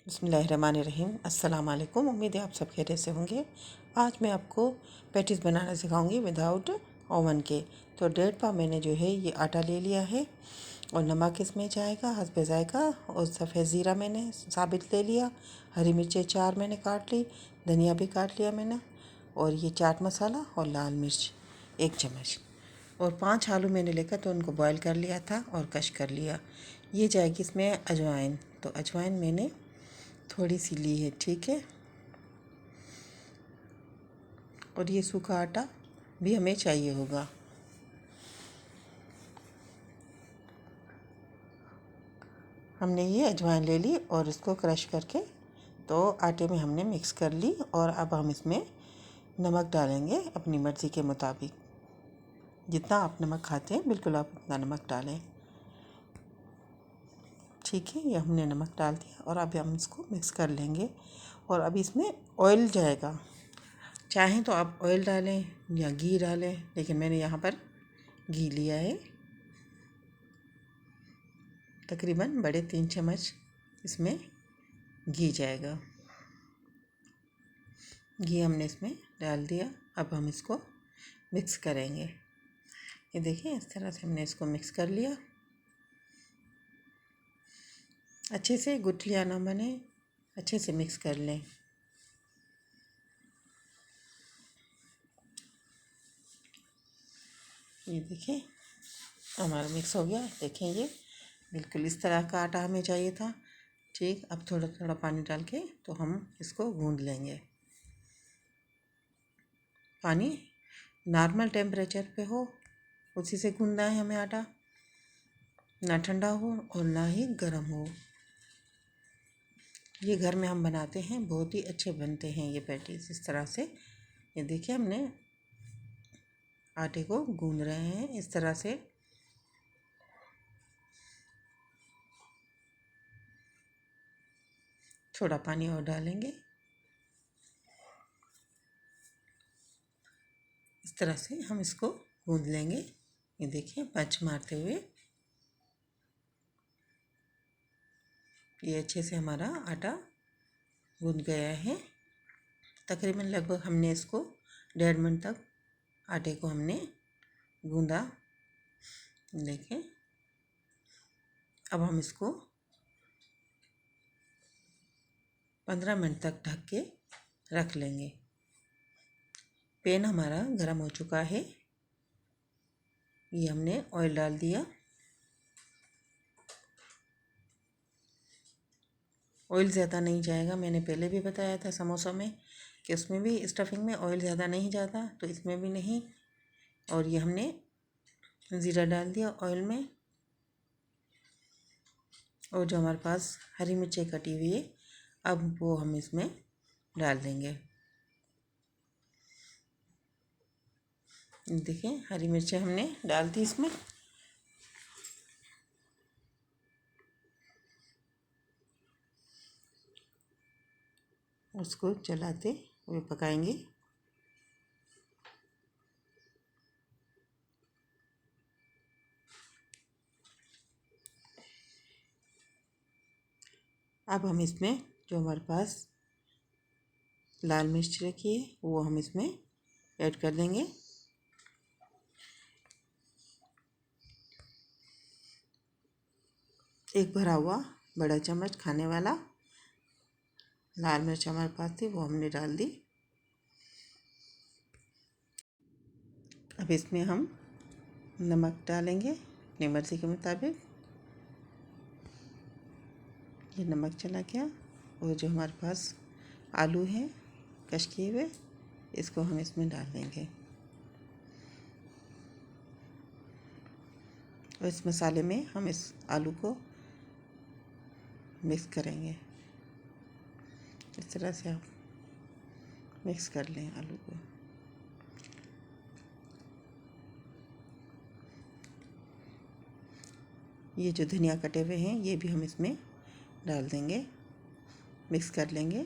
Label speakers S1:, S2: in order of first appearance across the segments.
S1: बिस्मिल्लाहिर्रहमानिर्रहीम। अस्सलाम वालेकुम। उम्मीद है आप सब खैरियत से होंगे। आज मैं आपको पैटीज़ बनाना सिखाऊंगी विदाउट ओवन के। तो 1.5 पाव मैंने जो है ये आटा ले लिया है और नमक इसमें जाएगा हस्बे ज़ायक़ा, और सफ़ेद ज़ीरा मैंने साबित ले लिया। हरी मिर्चें 4 मैंने काट ली, धनिया भी काट लिया मैंने, और ये चाट मसाला और लाल मिर्च 1 चम्मच, और 5 आलू मैंने लेकर तो उनको बॉईल कर लिया था और कश कर लिया। ये जाएगी इसमें अजवाइन, तो अजवाइन मैंने थोड़ी सी ली है, ठीक है। और ये सूखा आटा भी हमें चाहिए होगा। हमने ये अजवाइन ले ली और इसको क्रश करके तो आटे में हमने मिक्स कर ली। और अब हम इसमें नमक डालेंगे अपनी मर्ज़ी के मुताबिक। जितना आप नमक खाते हैं बिल्कुल आप उतना नमक डालें, ठीक है। ये हमने नमक डाल दिया और अब हम इसको मिक्स कर लेंगे। और अभी इसमें ऑयल जाएगा, चाहें तो आप ऑयल डालें या घी डालें, लेकिन मैंने यहाँ पर घी लिया है। तकरीबन बड़े 3 चम्मच इसमें घी जाएगा। घी हमने इसमें डाल दिया। अब हम इसको मिक्स करेंगे। ये देखिए इस तरह से हमने इसको मिक्स कर लिया। अच्छे से गुठलियाँ ना बने, अच्छे से मिक्स कर लें। ये देखिए हमारा मिक्स हो गया। देखें ये बिल्कुल इस तरह का आटा हमें चाहिए था, ठीक। अब थोड़ा थोड़ा पानी डाल के तो हम इसको गूंद लेंगे। पानी नॉर्मल टेम्परेचर पे हो, उसी से गूंदना है हमें आटा, ना ठंडा हो और ना ही गर्म हो। ये घर में हम बनाते हैं, बहुत ही अच्छे बनते हैं ये पैटीज़ इस तरह से। ये देखिए हमने आटे को गूंद रहे हैं इस तरह से। थोड़ा पानी और डालेंगे। इस तरह से हम इसको गूंद लेंगे। ये देखिए पंच मारते हुए ये अच्छे से हमारा आटा गूंद गया है। तकरीबन लगभग हमने इसको 1.5 मिनट तक आटे को हमने गूंदा। देखें अब हम इसको 15 मिनट तक ढक के रख लेंगे। पैन हमारा गर्म हो चुका है। ये हमने ऑयल डाल दिया। ऑयल ज़्यादा नहीं जाएगा, मैंने पहले भी बताया था समोसा में कि उसमें भी स्टफिंग में ऑयल ज़्यादा नहीं जाता, तो इसमें भी नहीं। और ये हमने ज़ीरा डाल दिया ऑयल में, और जो हमारे पास हरी मिर्चें कटी हुई है अब वो हम इसमें डाल देंगे। देखिए हरी मिर्चें हमने डाल दी इसमें। उसको चलाते हुए पकाएंगे। अब हम इसमें जो हमारे पास लाल मिर्च रखी है वो हम इसमें ऐड कर देंगे। एक भरा हुआ बड़ा चम्मच खाने वाला लाल मिर्च हमारे पास थी वो हमने डाल दी। अब इसमें हम नमक डालेंगे अपनी मर्ज़ी के मुताबिक। ये नमक चला गया। और जो हमारे पास आलू हैं कश किए हुए, इसको हम इसमें डाल देंगे। और इस मसाले में हम इस आलू को मिक्स करेंगे। इस तरह से आप मिक्स कर लें आलू को। ये जो धनिया कटे हुए हैं ये भी हम इसमें डाल देंगे, मिक्स कर लेंगे।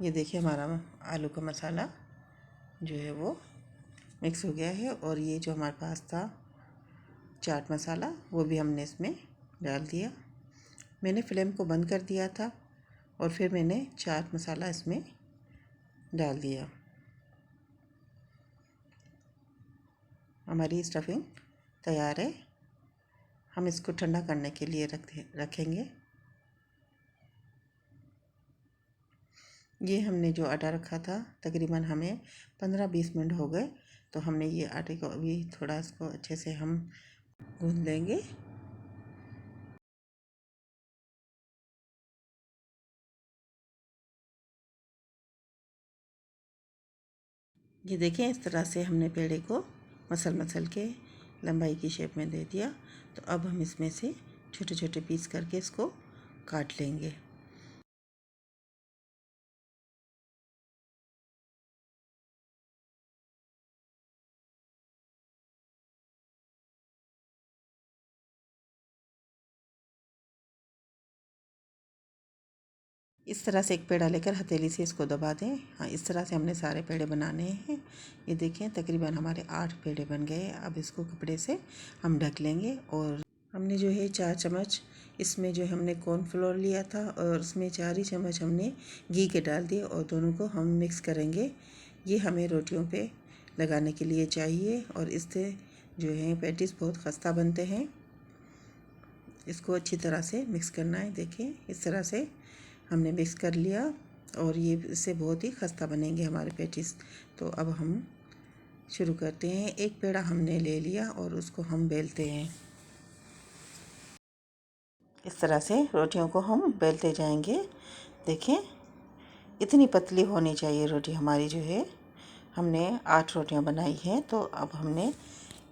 S1: ये देखिए हमारा आलू का मसाला जो है वो मिक्स हो गया है। और ये जो हमारे पास था चाट मसाला वो भी हमने इसमें डाल दिया। मैंने फ्लेम को बंद कर दिया था और फिर मैंने चाट मसाला इसमें डाल दिया। हमारी स्टफिंग तैयार है। हम इसको ठंडा करने के लिए रखेंगे। ये हमने जो आटा रखा था तकरीबन हमें 15-20 मिनट हो गए, तो हमने ये आटे को अभी थोड़ा इसको अच्छे से हम गूंद लेंगे। ये देखें, इस तरह से हमने पेड़े को मसल के लंबाई की शेप में दे दिया। तो अब हम इसमें से छोटे छोटे पीस करके इसको काट लेंगे। इस तरह से एक पेड़ा लेकर हथेली से इसको दबा दें। हाँ, इस तरह से हमने सारे पेड़े बनाने हैं। ये देखें, तकरीबन हमारे 8 पेड़े बन गए। अब इसको कपड़े से हम ढक लेंगे। और हमने जो है 4 चम्मच इसमें जो हमने कॉर्नफ्लोर लिया था और उसमें 4 ही चम्मच हमने घी के डाल दिए और दोनों को हम मिक्स करेंगे। ये हमें रोटियों पे लगाने के लिए चाहिए और इससे जो है पैटीज बहुत खस्ता बनते हैं। इसको अच्छी तरह से मिक्स करना है। देखिए, इस तरह से हमने मिक्स कर लिया और ये इससे बहुत ही खस्ता बनेंगे हमारे पैटीज। तो अब हम शुरू करते हैं। एक पेड़ा हमने ले लिया और उसको हम बेलते हैं। इस तरह से रोटियों को हम बेलते जाएंगे। देखें, इतनी पतली होनी चाहिए रोटी हमारी जो है। हमने 8 रोटियां बनाई हैं। तो अब हमने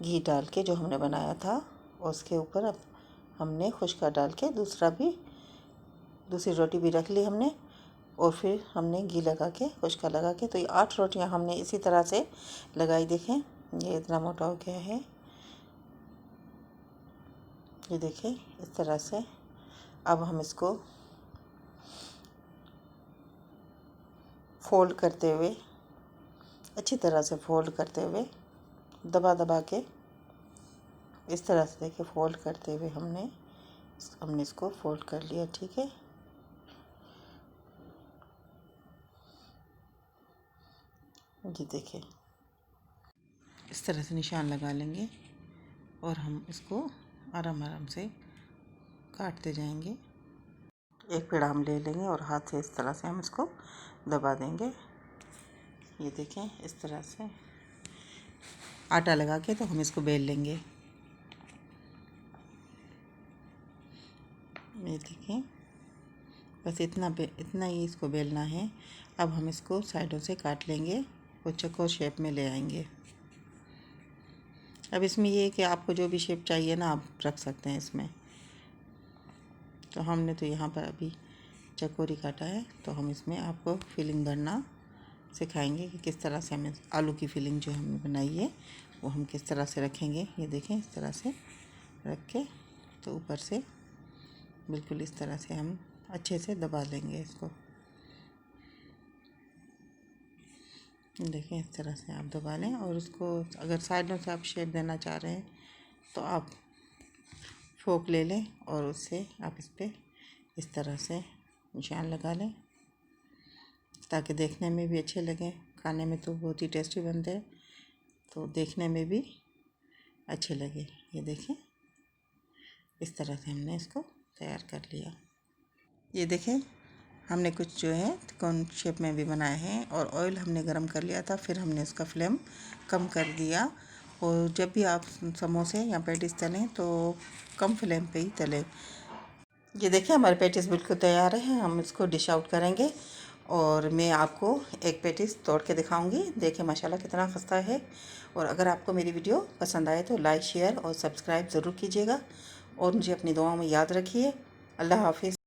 S1: घी डाल के जो हमने बनाया था उसके ऊपर अब हमने खुशका डाल के दूसरी रोटी भी रख ली हमने। और फिर हमने घी लगा के खुशका लगा के, तो ये 8 रोटियां हमने इसी तरह से लगाई। देखें, ये इतना मोटा हो गया है। ये देखें, इस तरह से अब हम इसको फोल्ड करते हुए, अच्छी तरह से फोल्ड करते हुए, दबा के इस तरह से देखिए फोल्ड करते हुए हमने इसको फोल्ड कर लिया। ठीक है, ये देखिए, इस तरह से निशान लगा लेंगे और हम इसको आराम से काटते जाएंगे। एक पेड़ा हम ले लेंगे और हाथ से इस तरह से हम इसको दबा देंगे। ये देखें, इस तरह से आटा लगा के तो हम इसको बेल लेंगे। ये देखें, बस इतना ही इसको बेलना है। अब हम इसको साइडों से काट लेंगे और चौकोर शेप में ले आएंगे। अब इसमें ये है कि आपको जो भी शेप चाहिए ना आप रख सकते हैं इसमें। तो हमने तो यहाँ पर अभी चकोरी काटा है, तो हम इसमें आपको फिलिंग भरना सिखाएंगे कि किस तरह से हमें आलू की फिलिंग जो हमने बनाई है वो हम किस तरह से रखेंगे। ये देखें, इस तरह से रख के तो ऊपर से बिल्कुल इस तरह से हम अच्छे से दबा लेंगे इसको। देखें, इस तरह से आप दबा लें और उसको अगर साइडों से आप शेप देना चाह रहे हैं तो आप फोक ले लें और उससे आप इस पर इस तरह से निशान लगा लें ताकि देखने में भी अच्छे लगें। खाने में तो बहुत ही टेस्टी बनते हैं, तो देखने में भी अच्छे लगे। ये देखें, इस तरह से हमने इसको तैयार कर लिया। ये देखें, हमने कुछ जो है कौन शेप में भी बनाए हैं और ऑयल हमने गरम कर लिया था। फिर हमने इसका फ्लेम कम कर दिया। और जब भी आप समोसे या पैटीज तलें तो कम फ्लेम पे ही तलें। ये देखिए, हमारे पैटीज बिल्कुल तैयार है। हम इसको डिश आउट करेंगे और मैं आपको एक पैटीज तोड़ के दिखाऊंगी। देखिए माशाल्लाह कितना खस्ता है। और अगर आपको मेरी वीडियो पसंद आए तो लाइक, शेयर और सब्सक्राइब ज़रूर कीजिएगा और मुझे अपनी दुआओं में याद रखिए। अल्लाह हाफिज़।